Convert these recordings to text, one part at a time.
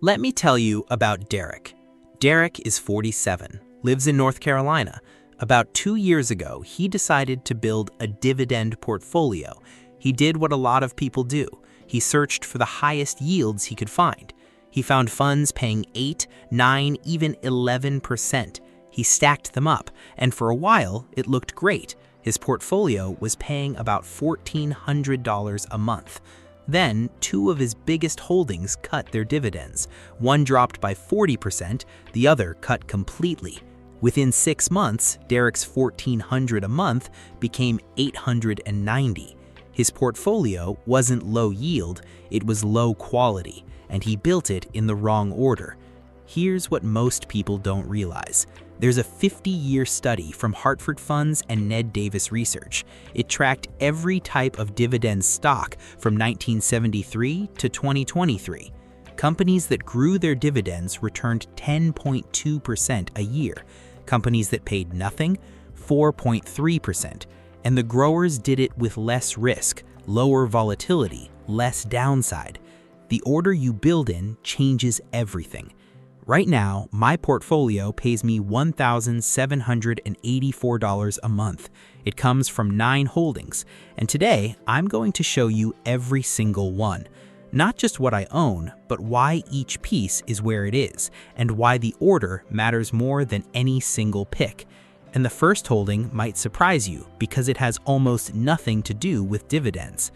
Let me tell you about Derek. Derek is 47, lives in North Carolina. About 2 years ago, he decided to build a dividend portfolio. He did what a lot of people do. He searched for the highest yields he could find. He found funds paying 8, 9, even 11%. He stacked them up, and for a while, it looked great. His portfolio was paying about $1,400 a month. Then, 2 of his biggest holdings cut their dividends. One dropped by 40%, the other cut completely. Within 6 months, Derek's $1,400 a month became $890. His portfolio wasn't low yield, it was low quality, and he built it in the wrong order. Here's what most people don't realize. There's a 50-year study from Hartford Funds and Ned Davis Research. It tracked every type of dividend stock from 1973 to 2023. Companies that grew their dividends returned 10.2% a year. Companies that paid nothing, 4.3%. And the growers did it with less risk, lower volatility, less downside. The order you build in changes everything. Right now, my portfolio pays me $1,784 a month. It comes from 9 holdings, and today I'm going to show you every single one. Not just what I own, but why each piece is where it is, and why the order matters more than any single pick. And the first holding might surprise you because it has almost nothing to do with dividends.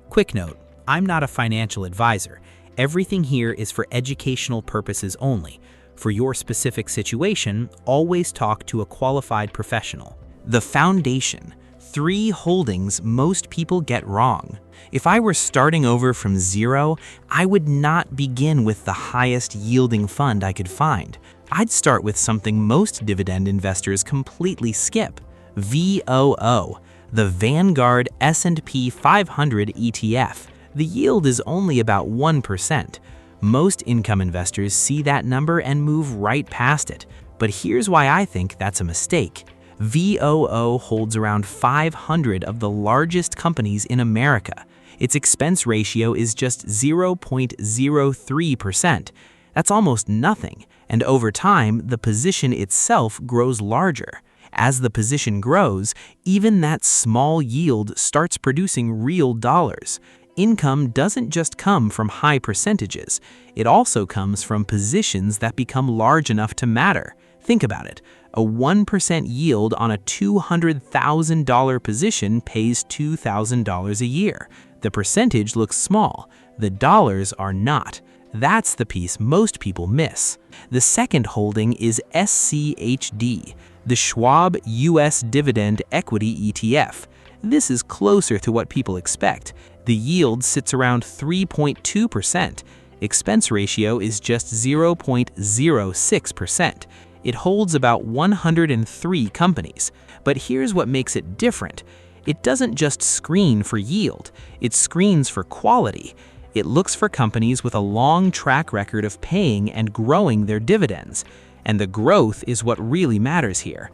Quick note, I'm not a financial advisor. Everything here is for educational purposes only. For your specific situation, always talk to a qualified professional. The foundation. 3 holdings most people get wrong. If I were starting over from zero, I would not begin with the highest yielding fund I could find. I'd start with something most dividend investors completely skip. VOO, the Vanguard S&P 500 ETF. The yield is only about 1%. Most income investors see that number and move right past it. But here's why I think that's a mistake. VOO holds around 500 of the largest companies in America. Its expense ratio is just 0.03%. That's almost nothing, and over time, the position itself grows larger. As the position grows, even that small yield starts producing real dollars. Income doesn't just come from high percentages, it also comes from positions that become large enough to matter. Think about it. A 1% yield on a $200,000 position pays $2,000 a year. The percentage looks small, the dollars are not. That's the piece most people miss. The second holding is SCHD, the Schwab US Dividend Equity ETF. This is closer to what people expect. The yield sits around 3.2%. Expense ratio is just 0.06%. It holds about 103 companies. But here's what makes it different. It doesn't just screen for yield, it screens for quality. It looks for companies with a long track record of paying and growing their dividends. And the growth is what really matters here.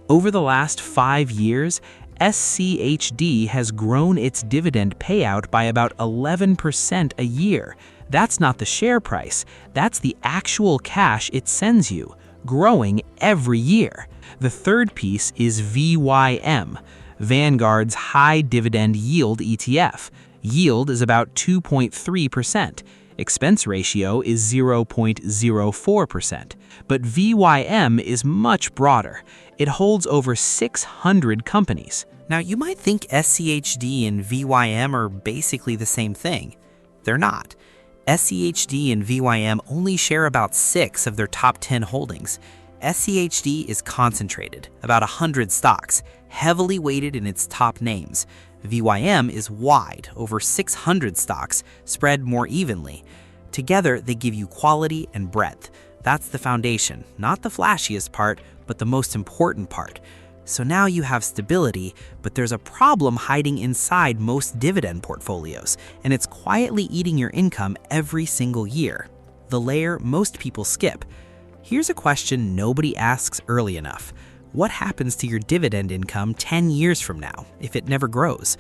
Over the last 5 years, SCHD has grown its dividend payout by about 11% a year. That's not the share price, that's the actual cash it sends you, growing every year. The third piece is VYM, Vanguard's high-dividend yield ETF. Yield is about 2.3%. Expense ratio is 0.04%. But VYM is much broader. It holds over 600 companies. Now, you might think SCHD and VYM are basically the same thing. They're not. SCHD and VYM only share about 6 of their top 10 holdings. SCHD is concentrated, about 100 stocks, heavily weighted in its top names. VYM is wide, over 600 stocks, spread more evenly. Together, they give you quality and breadth. That's the foundation, not the flashiest part, but the most important part. So now you have stability, but there's a problem hiding inside most dividend portfolios, and it's quietly eating your income every single year. The layer most people skip. Here's a question nobody asks early enough. What happens to your dividend income 10 years from now if it never grows?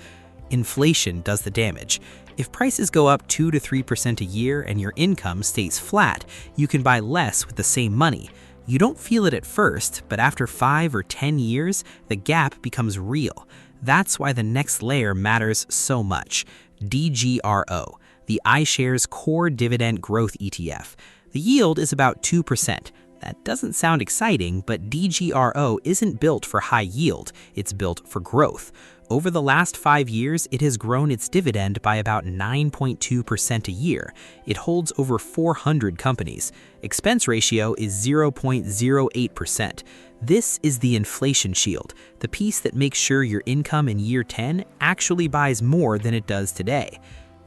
Inflation does the damage. If prices go up 2 to 3% a year and your income stays flat, you can buy less with the same money. You don't feel it at first, but after 5 or 10 years, the gap becomes real. That's why the next layer matters so much. DGRO, the iShares Core Dividend Growth ETF. The yield is about 2%. That doesn't sound exciting, but DGRO isn't built for high yield, it's built for growth. Over the last 5 years, it has grown its dividend by about 9.2% a year. It holds over 400 companies. Expense ratio is 0.08%. This is the inflation shield, the piece that makes sure your income in year 10 actually buys more than it does today.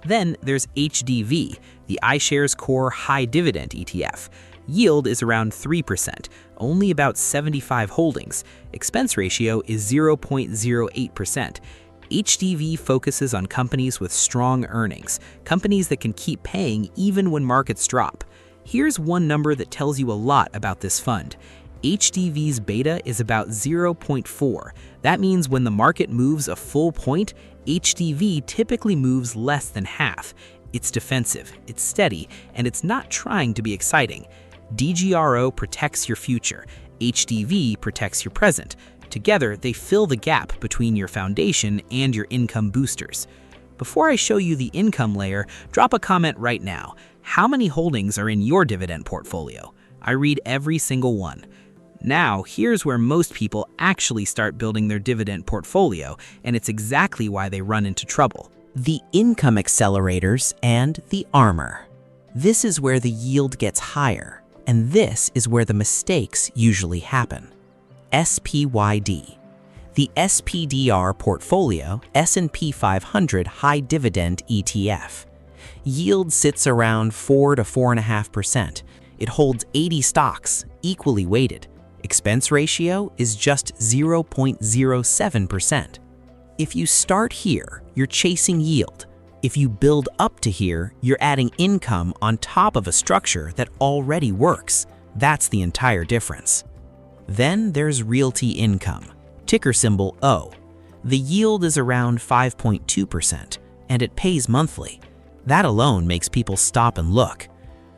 Then there's HDV, the iShares Core High-Dividend ETF. Yield is around 3%, only about 75 holdings. Expense ratio is 0.08%. HDV focuses on companies with strong earnings, companies that can keep paying even when markets drop. Here's one number that tells you a lot about this fund. HDV's beta is about 0.4. That means when the market moves a full point, HDV typically moves less than half. It's defensive, it's steady, and it's not trying to be exciting. DGRO protects your future. HDV protects your present. Together, they fill the gap between your foundation and your income boosters. Before I show you the income layer, drop a comment right now. How many holdings are in your dividend portfolio? I read every single one. Now, here's where most people actually start building their dividend portfolio, and it's exactly why they run into trouble. The income accelerators and the armor. This is where the yield gets higher, and this is where the mistakes usually happen. SPYD. The SPDR portfolio S&P 500 high dividend ETF. Yield sits around 4 to 4.5%. It holds 80 stocks, equally weighted. Expense ratio is just 0.07%. If you start here, you're chasing yield. If you build up to here, you're adding income on top of a structure that already works. That's the entire difference. Then there's Realty Income, ticker symbol O. The yield is around 5.2%, and it pays monthly. That alone makes people stop and look.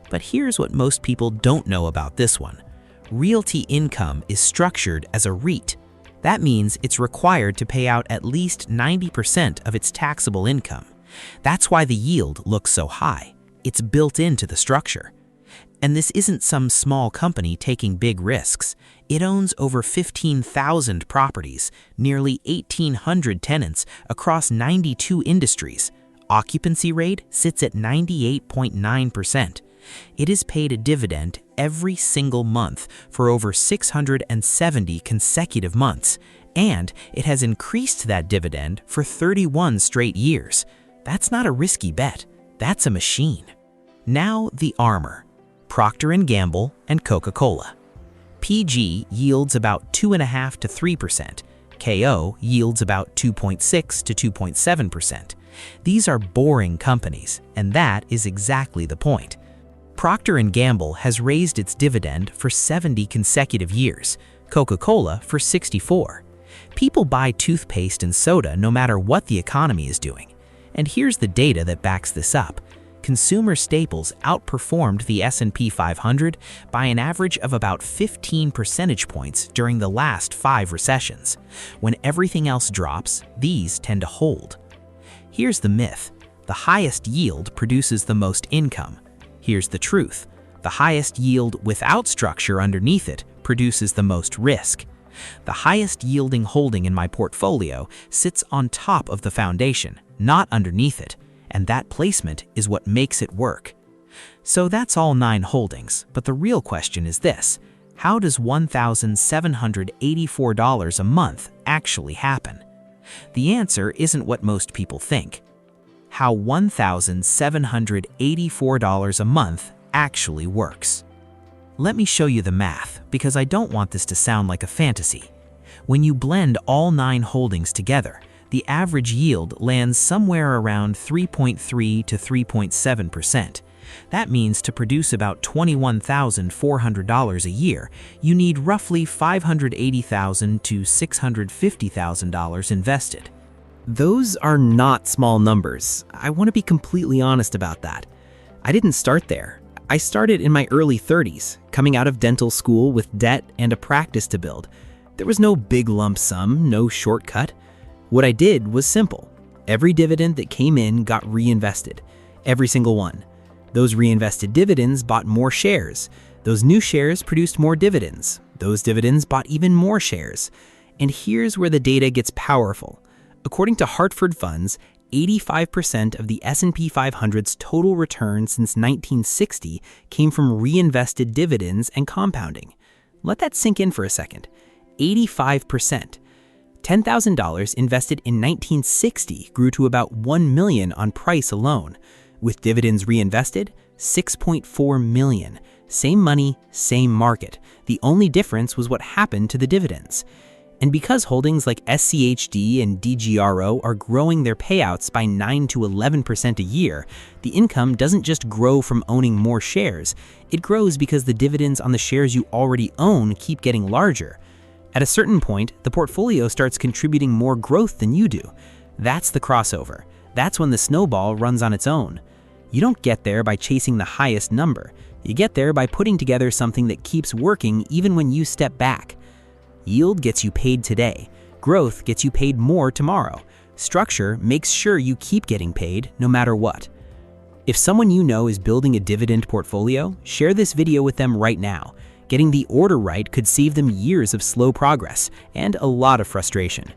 But here's what most people don't know about this one. Realty Income is structured as a REIT. That means it's required to pay out at least 90% of its taxable income. That's why the yield looks so high. It's built into the structure. And this isn't some small company taking big risks. It owns over 15,000 properties, nearly 1,800 tenants across 92 industries. Occupancy rate sits at 98.9%. It has paid a dividend every single month for over 670 consecutive months, and it has increased that dividend for 31 straight years. That's not a risky bet, that's a machine. Now the armor, Procter & Gamble and Coca-Cola. PG yields about 2.5 to 3%. KO yields about 2.6 to 2.7%. These are boring companies, and that is exactly the point. Procter & Gamble has raised its dividend for 70 consecutive years, Coca-Cola for 64. People buy toothpaste and soda no matter what the economy is doing. And here's the data that backs this up. Consumer staples outperformed the S&P 500 by an average of about 15 percentage points during the last 5 recessions. When everything else drops, these tend to hold. Here's the myth. The highest yield produces the most income. Here's the truth. The highest yield without structure underneath it produces the most risk. The highest yielding holding in my portfolio sits on top of the foundation, not underneath it, and that placement is what makes it work. So that's all 9 holdings, but the real question is this: how does $1,784 a month actually happen? The answer isn't what most people think. How $1,784 a month actually works. Let me show you the math, because I don't want this to sound like a fantasy. When you blend all 9 holdings together, the average yield lands somewhere around 3.3 to 3.7%. That means to produce about $21,400 a year, you need roughly $580,000 to $650,000 invested. Those are not small numbers. I want to be completely honest about that. I didn't start there. I started in my early 30s, coming out of dental school with debt and a practice to build. There was no big lump sum, no shortcut. What I did was simple. Every dividend that came in got reinvested. Every single one. Those reinvested dividends bought more shares. Those new shares produced more dividends. Those dividends bought even more shares. And here's where the data gets powerful. According to Hartford Funds, 85% of the S&P 500's total return since 1960 came from reinvested dividends and compounding. Let that sink in for a second. 85%. $10,000 invested in 1960 grew to about $1 million on price alone. With dividends reinvested, $6.4 million. Same money, same market. The only difference was what happened to the dividends. And because holdings like SCHD and DGRO are growing their payouts by 9 to 11% a year, the income doesn't just grow from owning more shares. It grows because the dividends on the shares you already own keep getting larger. At a certain point, the portfolio starts contributing more growth than you do. That's the crossover. That's when the snowball runs on its own. You don't get there by chasing the highest number. You get there by putting together something that keeps working even when you step back. Yield gets you paid today. Growth gets you paid more tomorrow. Structure makes sure you keep getting paid no matter what. If someone you know is building a dividend portfolio, share this video with them right now. Getting the order right could save them years of slow progress and a lot of frustration.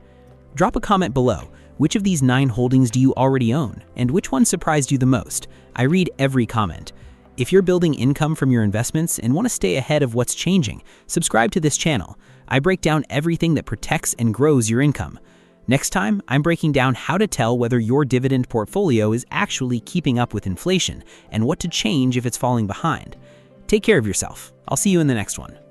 Drop a comment below. Which of these 9 holdings do you already own? And which one surprised you the most? I read every comment. If you're building income from your investments and want to stay ahead of what's changing, subscribe to this channel. I break down everything that protects and grows your income. Next time, I'm breaking down how to tell whether your dividend portfolio is actually keeping up with inflation and what to change if it's falling behind. Take care of yourself. I'll see you in the next one.